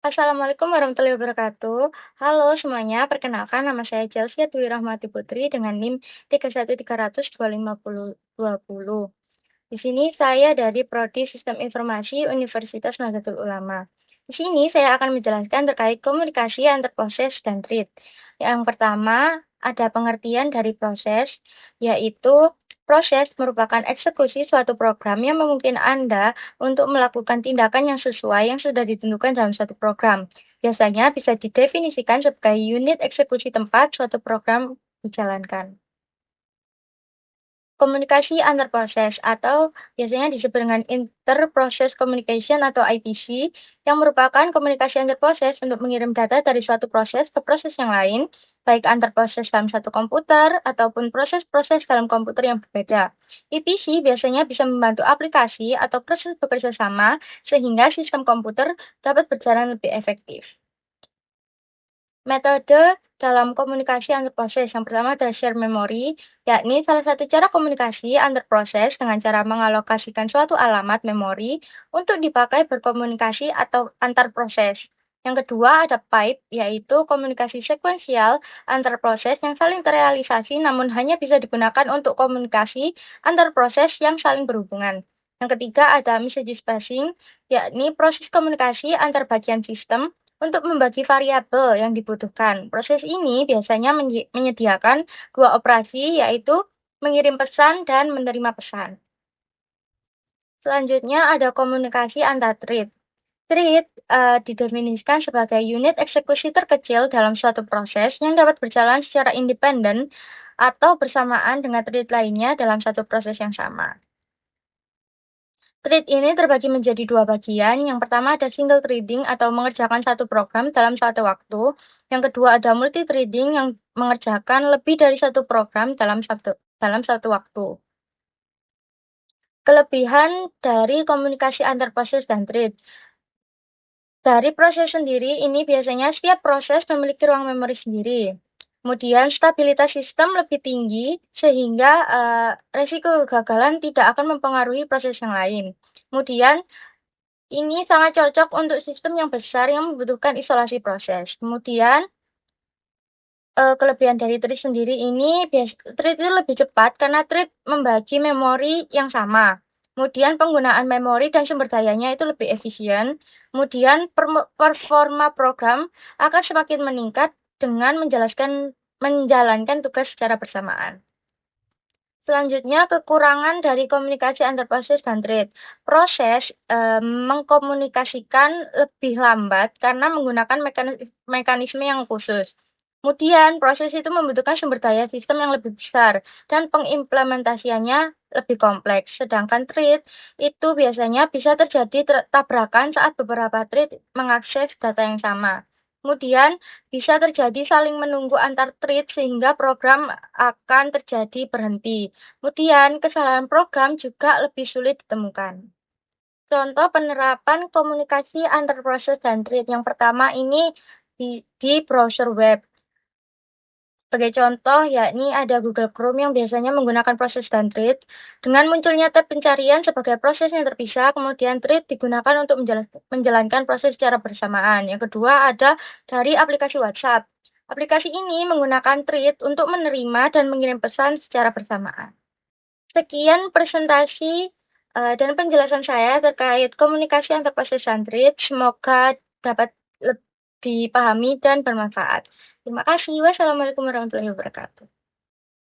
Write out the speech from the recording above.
Assalamualaikum warahmatullahi wabarakatuh. Halo semuanya, perkenalkan nama saya Chelsea Dwi Rahmati Putri dengan NIM 31302520. Di sini saya dari Prodi Sistem Informasi Universitas Nahdlatul Ulama. Di sini saya akan menjelaskan terkait komunikasi antar proses dan treat. Yang pertama, ada pengertian dari proses, yaitu proses merupakan eksekusi suatu program yang memungkinkan Anda untuk melakukan tindakan yang sesuai yang sudah ditentukan dalam suatu program. Biasanya bisa didefinisikan sebagai unit eksekusi tempat suatu program dijalankan. Komunikasi antar proses atau biasanya disebut dengan Inter-Process Communication atau IPC yang merupakan komunikasi antar proses untuk mengirim data dari suatu proses ke proses yang lain, baik antar proses dalam satu komputer ataupun proses-proses dalam komputer yang berbeda. IPC biasanya bisa membantu aplikasi atau proses bekerja sama sehingga sistem komputer dapat berjalan lebih efektif. Metode dalam komunikasi antar proses yang pertama adalah share memory, yakni salah satu cara komunikasi antar proses dengan cara mengalokasikan suatu alamat memori untuk dipakai berkomunikasi atau antar proses. Yang kedua ada pipe, yaitu komunikasi sekuensial antar proses yang saling terrealisasi namun hanya bisa digunakan untuk komunikasi antar proses yang saling berhubungan. Yang ketiga ada message passing, yakni proses komunikasi antar bagian sistem untuk membagi variabel yang dibutuhkan. Proses ini biasanya menyediakan dua operasi, yaitu mengirim pesan dan menerima pesan. Selanjutnya ada komunikasi antar thread. Thread didefinisikan sebagai unit eksekusi terkecil dalam suatu proses yang dapat berjalan secara independen atau bersamaan dengan thread lainnya dalam satu proses yang sama. Thread ini terbagi menjadi dua bagian. Yang pertama ada single threading atau mengerjakan satu program dalam satu waktu. Yang kedua ada multi-threading yang mengerjakan lebih dari satu program dalam satu waktu. Kelebihan dari komunikasi antar proses dan thread. Dari proses sendiri ini biasanya setiap proses memiliki ruang memori sendiri. Kemudian stabilitas sistem lebih tinggi sehingga resiko kegagalan tidak akan mempengaruhi proses yang lain. Kemudian ini sangat cocok untuk sistem yang besar yang membutuhkan isolasi proses. Kemudian, kelebihan dari Thread sendiri ini Thread itu lebih cepat karena Thread membagi memori yang sama. Kemudian penggunaan memori dan sumber dayanya itu lebih efisien. Kemudian performa program akan semakin meningkat dengan menjalankan tugas secara bersamaan. Selanjutnya, kekurangan dari komunikasi antar proses dan thread. Proses mengkomunikasikan lebih lambat karena menggunakan mekanisme yang khusus. Kemudian, proses itu membutuhkan sumber daya sistem yang lebih besar dan pengimplementasiannya lebih kompleks. Sedangkan thread itu biasanya bisa terjadi tabrakan saat beberapa thread mengakses data yang sama. Kemudian, bisa terjadi saling menunggu antar thread sehingga program akan terjadi berhenti. Kemudian, kesalahan program juga lebih sulit ditemukan. Contoh penerapan komunikasi antar proses dan thread. Yang pertama ini di browser web. Sebagai contoh, yakni ada Google Chrome yang biasanya menggunakan proses dan thread. Dengan munculnya tab pencarian sebagai proses yang terpisah, kemudian thread digunakan untuk menjalankan proses secara bersamaan. Yang kedua ada dari aplikasi WhatsApp. Aplikasi ini menggunakan thread untuk menerima dan mengirim pesan secara bersamaan. Sekian presentasi dan penjelasan saya terkait komunikasi antar proses dan thread. Semoga dapat dipahami dan bermanfaat. Terima kasih. Wassalamualaikum warahmatullahi wabarakatuh.